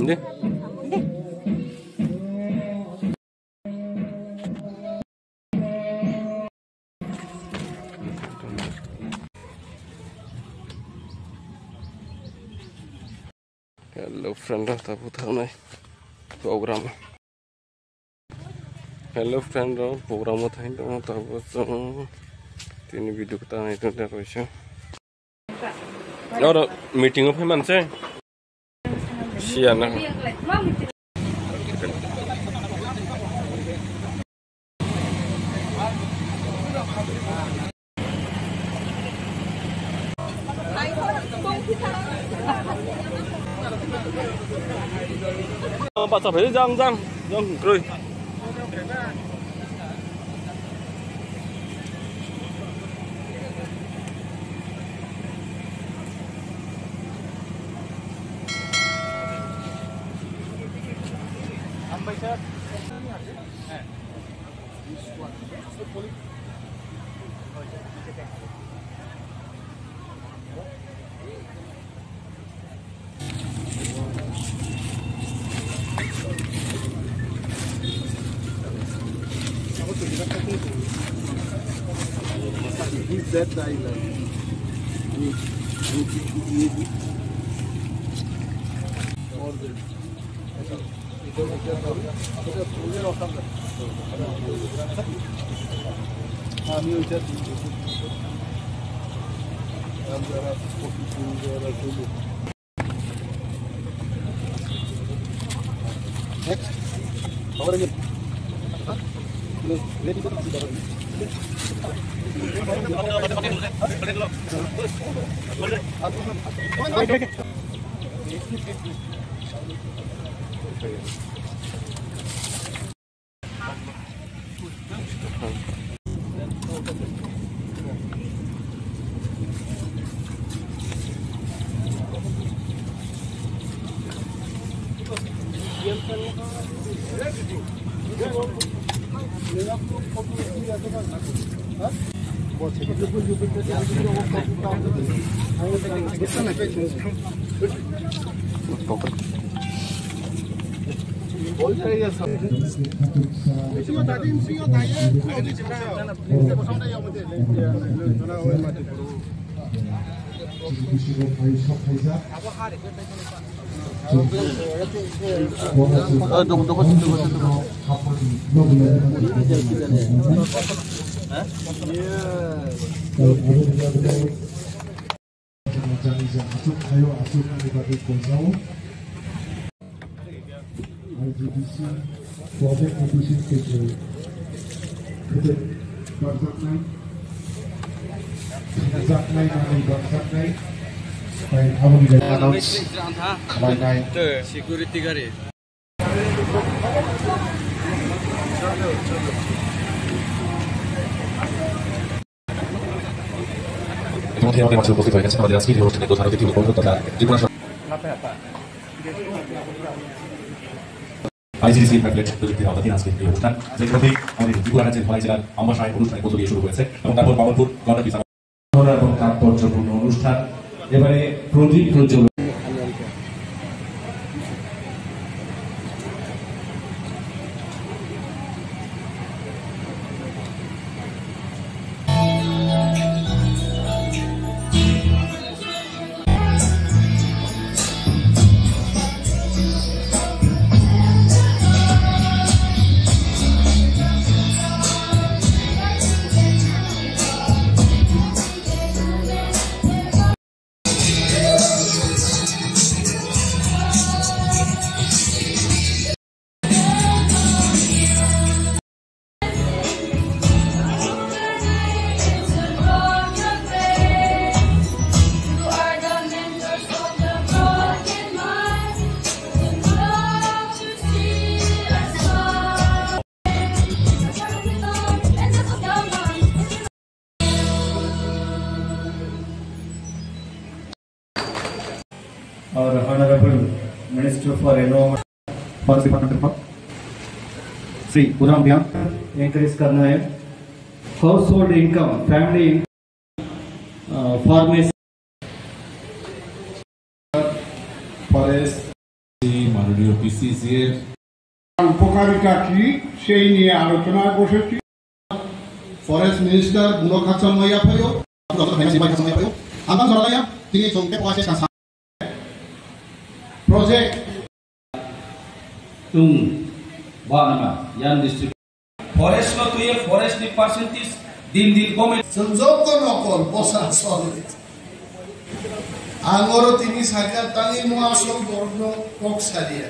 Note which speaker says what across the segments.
Speaker 1: Ini. Hello friend, tahu tahu nih program. Hello friend, program itu tahu tahu. Ini video kita itu terus. Ada meeting apa mana sih? Siapa? Bạn tập phải răng cười.
Speaker 2: That island.
Speaker 1: Security gari.
Speaker 3: Teman-teman masih positif ya, sama dengan video untuk hari itu untuk kota juga. IGC packet প্রযুক্তির আওতাধীন আজকের এই অনুষ্ঠান যেগুলোতে আমাদের ত্রিপুরা রাজ্যের ধলাই জেলার আম্বাসায় অনুষ্ঠানের মধ্য দিয়ে শুরু হয়েছে এবং তারপর বামনপুর গণতান্ত্রিক এবং তাৎপর্যপূর্ণ অনুষ্ঠান এবারে প্রদীপ প্রজ্বলন
Speaker 4: और Honorable Minister for Environment Forest Department Shri पूरम भैया एनकरेज करना है house hold income family pharmacy forest
Speaker 3: মাননীয় পিসিসি এর
Speaker 2: উপকারিতা কি সেই নিয়ে আলোচনায় বসেছি।
Speaker 5: Forest Minister Buno Khatsam Maya Payo, Dr. Henry Maya Khatsam Maya Payo, Antan Soraya, Tini Songke Poase Kansa. Project
Speaker 4: Tung Banama Yan District Forest no tuye forest ni percentage din kome
Speaker 5: Sanjoko Nokol Bosa Solid. Angoro Tini Saka Tani Mo Asol Borno Koksaria.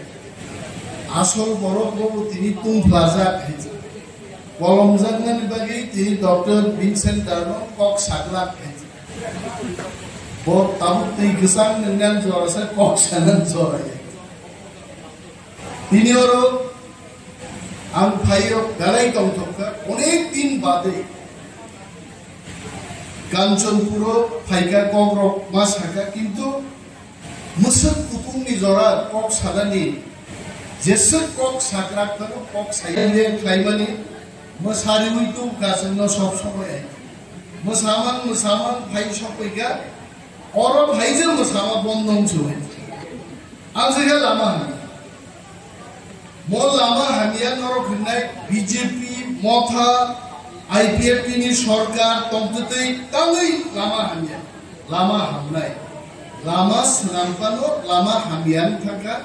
Speaker 5: Asol Borno Tini Tung Plaza Pizza. Bolomjangnan bagi tini Dr. Vincent Darno Kok Sagla Peti. Bo tamu tini gesang dengan jorasa Kok Sanan Zoraya. Tini oro ang phairo galai tongtokka onek din bade Kanchanpuro phaika Kok rok mas haka kintu musat kupung ni jora Kok Sagani jesat Kok Sagla kano Kok Sagani klaimani Masari itu kasih no shop ya, musaman भाई shop ya, orang भाई je musama bondong cuy. Angseha lama hani, mall lama hanian orang kena BJP, Motha, IPF ini सरकार tongtete tangi lama hanian, lama hamlai, lama senampano lama hamian kakak,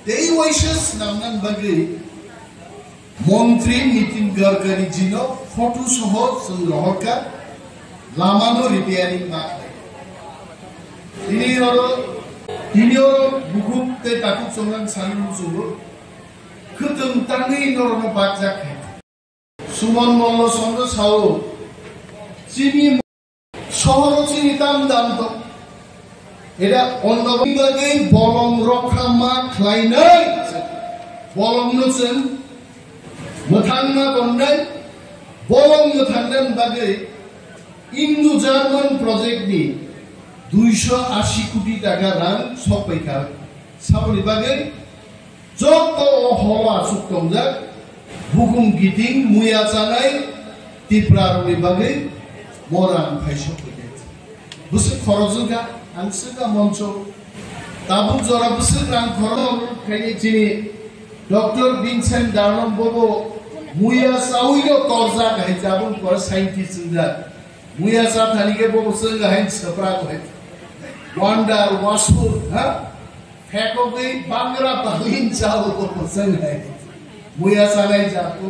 Speaker 5: dei waishes namnan bagi. মন্ত্রী Nitin গডকারি জিনো photo সহ সংগ্রহকা Lamano repairing মাখলে তিনি বুকুতে টাকু সংগ্রাম সানু সুবু খুতম তাঙ্গি নরনো বাকজাক সুমন মল্ল সঙ্গ Sao চিনি শহর চিনি দাম তো এটা অন্য বিভাগে বলম রক্ষা মা খাইনাই বলম নছেন Muthanna Bondan, Bolong Muthandan Bagay, Indo German project ni 280 কোটি টাকা রান সব পাইকা সাবলি বাগৈ যত হওয়া সুক্তম যাক বুকুম গিটিং মুয়া চানাই টিপ্রারনি বাগৈ মরান ফাইসব পাইকা বুসে খরজগা আনসগা মঞ্চ তাবু জরা বুসে রান খরজ খাইনি চিনি Dr. Vincent Darno Bobo Muya Sauyo Torza Gahi Jabun for scientists in that Muya Satanike Bobo Sunga Hens the Prago Wanda Wasu, Fakobi Bangra Pahin Chao Bobo Sunga Muya Salai Japo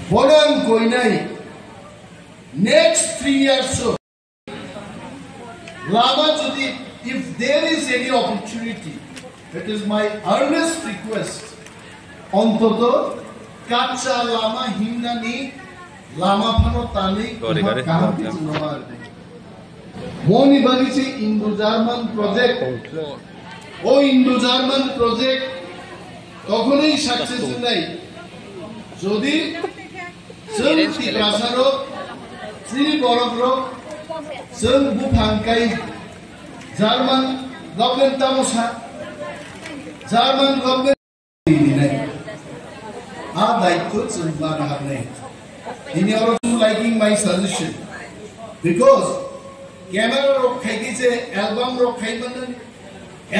Speaker 5: Bodan Koinai next 3 years so Lama Judi, if there is any opportunity. It is my earnest request. Ontoto kacha lama himnani lama phano tani kahamti chunawar. Moni bagiche Indo-German project. O Indo-German project তখনই successful নাই যদি जों तिब्रासारो श्री बरफरो जों बुफांकाय German government तामसा German government ini daikto chunban harnai. Ini also liking my suggestion because camera rok khaiki che album rok khai manan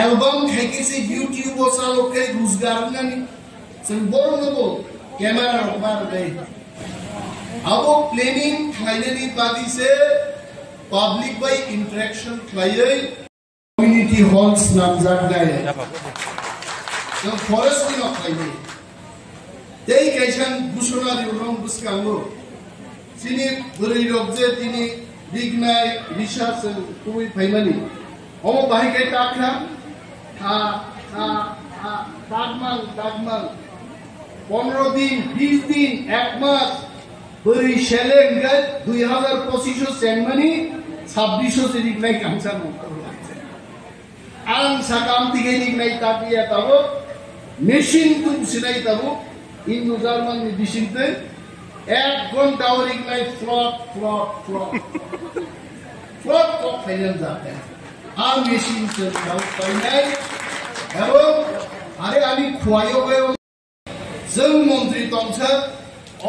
Speaker 5: album khaiki che YouTube osa lokai rozgar nani sun borno camera rok mar dai abo planning khainani badi se public by interaction khaiyai community halls namjak dai So forest ni nak lagi. Dei kaisan busona di orang buskamu. Sini beri robje tini dignai research kui paimani. Omo bahai kai takna. Dagmal. 15 दिन 20 दिन एक मास beri sheleng gai 2025 January 26 se dignai kamsa motor. Ang sakam tiga dignai tapi ya tahu. Machine tu sinai tahu, Indo-German ni machine tu, ek घंटा और ignite flop, kok final जाता है, आम machine से जाओ final, अब अरे अभी खुआयो गए, जंग मंत्री तंगसक,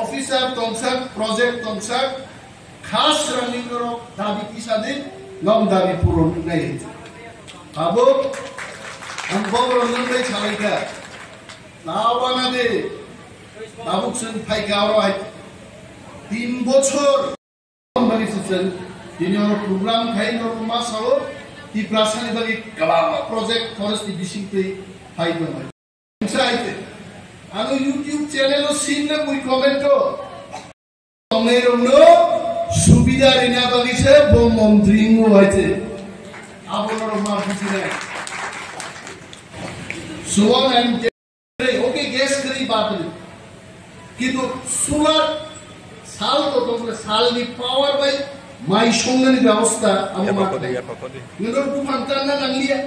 Speaker 5: officer तंगसक, project तंगसक, खास रनिंग करो, दाबी की सादे, नम दाबी पूर्ण नहीं है, अब ang Bobronjon bai chalaika nawana de Tabuksen Paikaro 3 বছর বানিয়েছেন তিনি ওর প্রোগ্রাম খাইন ওর মাসাও তি প্রাসানি বালি কালামা প্রজেক্ট ফরেস্ট বিশিংতে ফাইদো হয় চাইতে আনো ইউটিউব চ্যানেলও সিনলে মুই কমেন্টও মেরনো সুবিধা রিনা বাগিছে বো মন্ত্রীও হইছে আপনার মা বুঝি নাই সুবন এন্ড ওকে গেস করি বাত কিন্তু সোলার সাল তো তোমরা সাল নি পাওয়ার বাই মাই সঙ্গনি ব্যবস্থা আমার নগর কুফান্তান না নালিয়া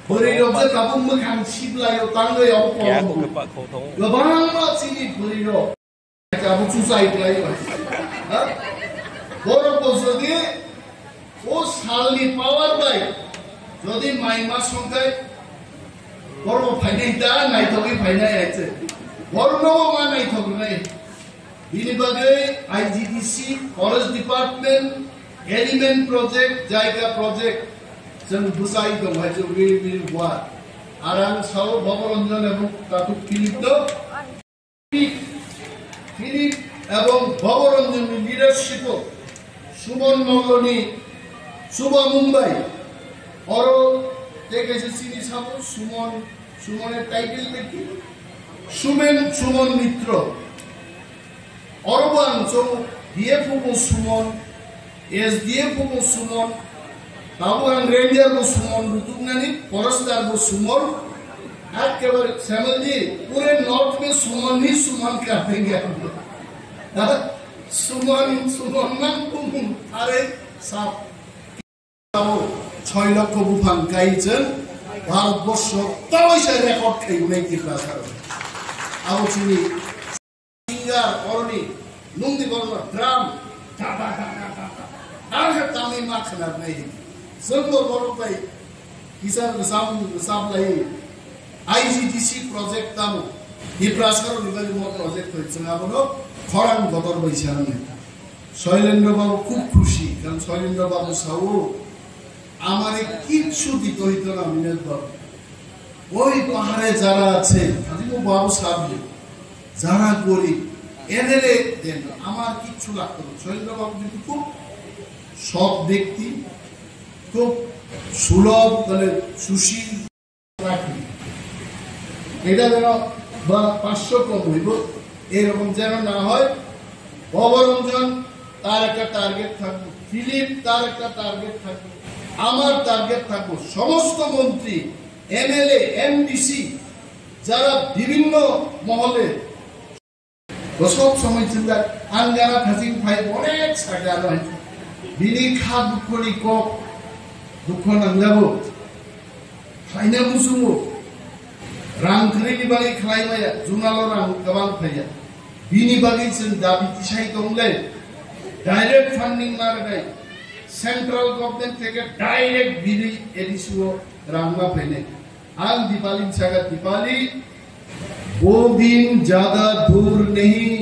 Speaker 5: হরি রজে কাবুম খান শিবলাই ও তাঙ্গই অপ গবাং মা চিনি হরি র কাবু সুসাইড লাই হ্যাঁ বড় যদি ও সাল নি পাওয়ার বাই যদি মাই মা সংখ্যায় বড় ফাইনাইতা নাই তোকে ফাইনাই আছে বড় মা নাই থক নাই ini bagai IGDC, Forest Department, Element Project, Jaiga Project, जों बुसाई दं हाजो बिल बुat. Arang sao Bobronjon এবং Katuk Philip এবং Bobronjon leadership সুমন মঙ্গলনি শুভ মুম্বাই অরো দেখেছে চিনি সাবো সুমনের টাইটেল দেখি সুমন মিত্র অরবান চৌ ডিএফও সুমন এসডিএফও সুমন তাবুয়ান রেঞ্জার সুমন রুতুকনানি ফরেস্টার সুমন একেবারে শ্যামলজি पूरे नॉर्थ में सुमन ही सुमन कर देंगे हम लोग सुमन नाम कुमुन अरे साफ 6 লক্ষ বুফান গাইছেন ভারতবর্ষ তৈসে রেকর্ড খাইনে কি প্রাসার আউচিনি সিঙ্গার অরনি নুংদি বড় ড্রাম আর তামি মাখনা নাই সর্ব বড় ভাই কিসার সামলাই IGDC প্রজেক্ট তামো এই প্রাসার নিবালি মো প্রজেক্ট হইছে আবনো খরাং গতর বৈশান শৈলেন্দ্র বাবু খুব খুশি কারণ শৈলেন্দ্র বাবু সাউ আমারে কিচ্ছু দিতে হইতো না মিনের বাবু ওই পাহাড়ে যারা আছে আজিমু বাবু সাহেব যারা গরিব এদেরে দেন আমার কিচ্ছু লাগতো না শৈলেন্দ্র বাবু কিন্তু খুব সৎ ব্যক্তি খুব সুলভ মানে সুশীল রাখি এটা যেন বা 500 কম হইব এরকম যেন না হয় ববরঞ্জন তার একটা টার্গেট থাকবে ফিলিপ তার একটা টার্গেট থাকবে আমার টার্গেট থাকবে সমস্ত মন্ত্রী এমএলএ এমডিসি যারা বিভিন্ন মহলে সব সময় চিন্তা আঙ্গারা ফাজিং ভাই অনেক সাজা নয় বিনি খা দুঃখনি কক দুঃখ নাঙ্গাবো খাইনা মুসুমো রাং khreini bagi khlaimaya junalo rang gabang thaya bini bagi sen dabi tisai tongle direct funding margai central government theke direct bini edisuo rangma phene al dipali jaga dipali वो दिन ज्यादा दूर नहीं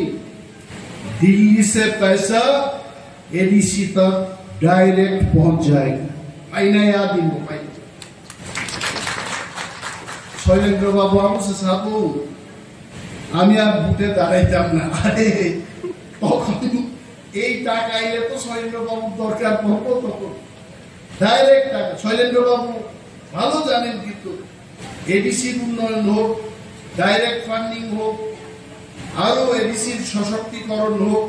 Speaker 5: दिल्ली से पैसा एडीसी तक डायरेक्ट पहुंच जाएगा आईना याद ही मोबाइल শৈলেন্দ্র বাবু আমসে সাবু আমি আর বুটে দাঁড়াইতাম না আরে তখন এই টাকা আইলে তো শৈলেন্দ্র বাবু দরকার পড়বো তখন ডাইরেক্ট টাকা শৈলেন্দ্র বাবু ভালো জানেন কিন্তু এডিসির উন্নয়ন হোক ডাইরেক্ট ফান্ডিং হোক আরো এডিসির সশক্তিকরণ হোক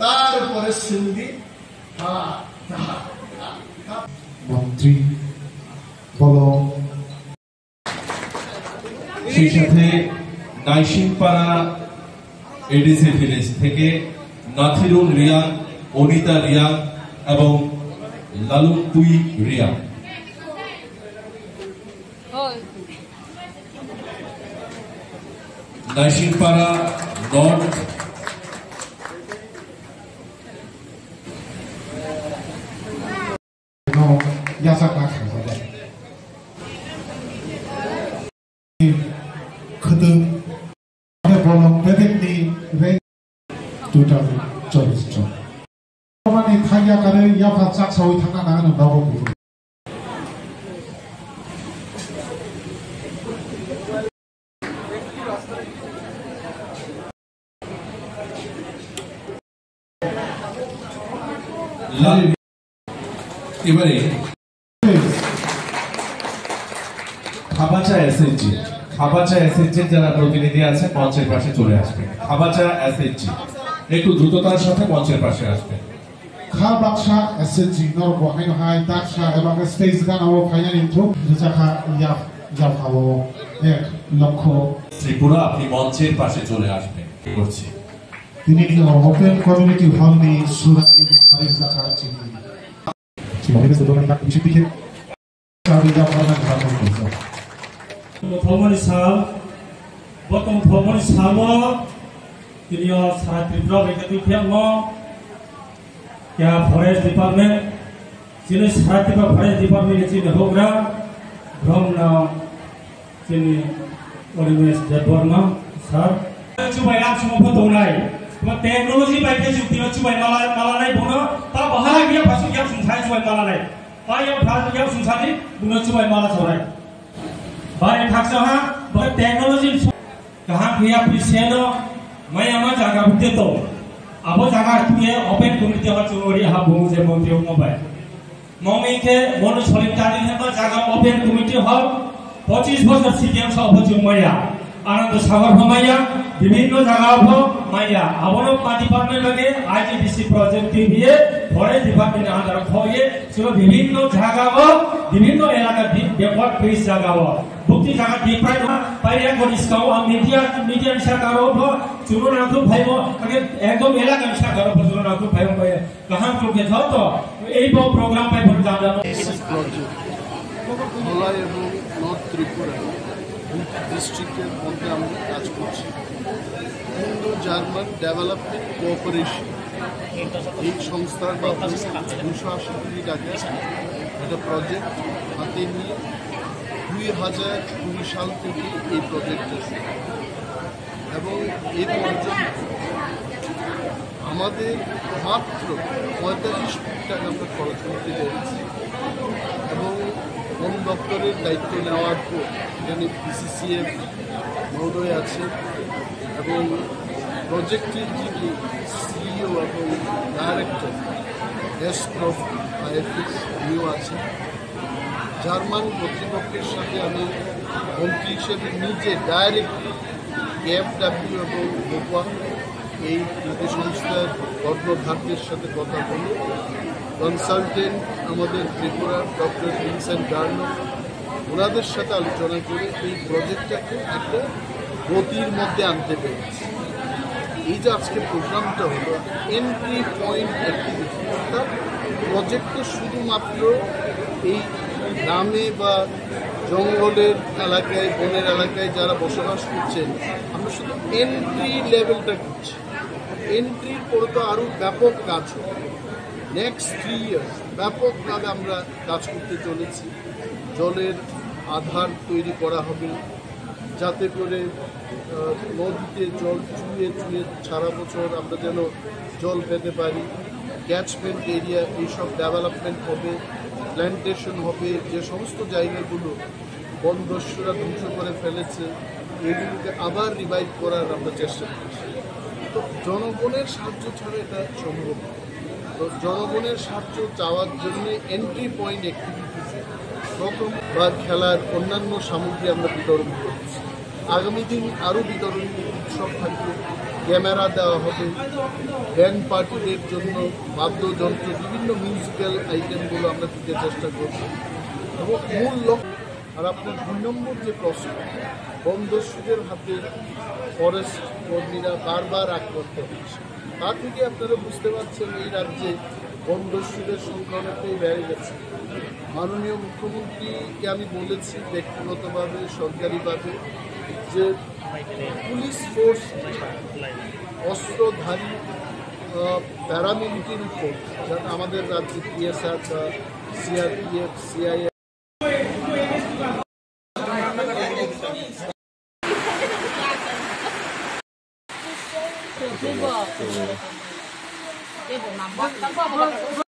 Speaker 5: তারপরে সিন্ধি
Speaker 6: মন্ত্রী বলো
Speaker 3: সেই সাথে নাইশিংপাড়া এডিসি ভিলেজ থেকে নাথিরুল রিয়া অনিতা রিয়া এবং লালুপুই রিয়া নাইশিংপাড়া নর্থ
Speaker 6: 야사가 가서다 그들 보는 베베니 왜 2024년 만에 타이야가를 야파 짝사위 타나 나가는 나보고
Speaker 3: এবারে খাবাচা এসএসজি যারা প্রতিনিধি আছে মঞ্চের পাশে চলে আসবে। খাবাচা এসএসজি একটু দ্রুততার সাথে মঞ্চের পাশে আসবে।
Speaker 6: খাবাচা এসএসজি নরবো হাইনো হাই দাকসা এবং স্টেজ গানাও ফাইনাল ইন্ট্রো জাখা ইয়াফাও 1 লক্ষ।
Speaker 3: ত্রিপুরা আপনি মঞ্চের পাশে চলে আসবেন করছি।
Speaker 6: তিনি ওপেন কমিউনিটি হল নি সুরানি আরেক জাখা চিনি 지금에서 너는 딱 20대 자리가 하나 가고 있어.
Speaker 7: 더머니 사, 보통 더머니 사와 드디어 사라 트리프라 베이트 피앙모, 야 포레스트 디파트먼트, 지는 사라 트리프라 포레스트 디파트먼트 지는 호그라, 브롬나 지는 오리메스 제버마 사. 주바이 앞수모 포도나이, 뭐 टेक्नोलॉजी बाइके जुक्तिनो जुबाई मालानाय बुनो बा बहाय बिया फासु या सुंथाय जुबाई मालानाय बा या फासु या सुंथानि बुनो जुबाई माला छराय बाय थाक्सहा बा टेक्नोलॉजी कहां भैया पिसेनो मायामा जागा बुते तो आबो जागा तुए ओपन कमिटी हा चुनोरी हा बुमु जे मंत्री मोबाइल ममेके मनु सलिटारि हेबा जागा ओपन कमिटी हा 25 বছর সিএম সভাপতি মাইয়া आनंद सागर हमाया विभिन्न जगह पर माया आवनो डिपार्टमेंट लगे आईजीडीसी प्रोजेक्ट के लिए फॉरेस्ट डिपार्टमेंट अंदर खोए सो विभिन्न जगह पर विभिन्न इलाका डेवलप फेस जगह पर बुक्ति जगह डिप्राइड पाइया को डिस्काउंट मीडिया सरकारो भ चुनो नाखु भाइबो अगे एकदम इलाका सरकारो भ चुनो नाखु भाइबो कहां को के छ तो এই प्रोग्राम पाइ भर जानो
Speaker 5: ধলাই এবং নর্থ ত্রিপুরা ডিস্ট্রিক্টের মধ্যে আমরা কাজ করছি। ইন্দো জার্মান ডেভেলপমেন্ট কোঅপারেশন এই সংস্থার মাধ্যমে 280 কোটি টাকা একটা প্রজেক্ট হাতে নিয়ে 2020 সাল থেকে এই প্রজেক্টটা শুরু এবং এর পর্যন্ত আমাদের মাত্র 45 কোটি টাকা আমরা খরচ করতে পেরেছি এবং বন দপ্তরের দায়িত্ব নেওয়ার পর এখানে পিসিসিএফ মহোদয় আছে এবং প্রজেক্টের যিনি সিইও এবং ডাইরেক্টর এসপ্রফ আইএফএস উনিও আছেন। জার্মান কর্তৃপক্ষের সাথে আমি মন্ত্রী হিসেবে নিজে ডাইরেক্টলি কেএফডব্লিউ এবং বোপা এই দুটি সংস্থার কর্ণধারদের সাথে কথা বলে কনসালটেন্ট আমাদের ত্রিপুরার ডক্টর ভিনসেন্ট গার্নো ওনাদের সাথে আলোচনা করে এই প্রজেক্টটাকে একটা গতির মধ্যে আনতে পেরেছি। এই যে আজকে প্রোগ্রামটা হলো এন্ট্রি পয়েন্ট অ্যাক্টিভিটি, অর্থাৎ প্রজেক্টে শুধুমাত্র এই গ্রামে বা জঙ্গলের এলাকায় বনের এলাকায় যারা বসবাস করছেন আমরা শুধু এন্ট্রি লেভেলটা করছি। এন্ট্রির পরে তো আরও ব্যাপক কাজ হবে। নেক্সট 3 ইয়ার্স ব্যাপকভাবে আমরা কাজ করতে চলেছি। জলের আধার তৈরি করা হবে যাতে করে নদীতে জল চুয়ে চুয়ে সারা বছর আমরা যেন জল পেতে পারি। ক্যাচমেন্ট এরিয়া এইসব ডেভেলপমেন্ট হবে, প্ল্যান্টেশন হবে। যে সমস্ত জায়গাগুলো বনদস্যুরা ধ্বংস করে ফেলেছে এগুলোকে আবার রিভাইভ করার আমরা চেষ্টা করছি। তো জনগণের সাহায্য ছাড়া এটা সম্ভব। তো জনগণের সাহায্য চাওয়ার জন্য এন্ট্রি পয়েন্ট অ্যাক্টিভিটিসে প্রথম বা খেলার অন্যান্য সামগ্রী আমরা বিতরণ করছি। আগামী দিন আরও বিতরণী উৎসব থাকবে, ক্যামেরা দেওয়া হবে, ব্যান্ড পার্টিদের জন্য বাদ্যযন্ত্র বিভিন্ন মিউজিক্যাল আইটেমগুলো আমরা দিতে চেষ্টা করব এবং মূল লক্ষ্য। আর আপনার 2 নম্বর যে প্রশ্ন, বনদস্যুদের হাতে ফরেস্ট কর্মীরা বারবার আক্রান্ত হচ্ছে, তা থেকে আপনারা বুঝতে পারছেন এই রাজ্যে বনদস্যুদের সংখ্যা অনেকটাই বেড়ে গেছে। মাননীয় মুখ্যমন্ত্রীকে আমি বলেছি ব্যক্তিগতভাবে সরকারিভাবে যে পুলিশ ফোর্স অস্ত্রধারী প্যারামিলিটারি ফোর্স যারা আমাদের রাজ্যে পিএসআর বা সিআরপিএফ সিআইএফ
Speaker 8: 这个，这个嘛，我。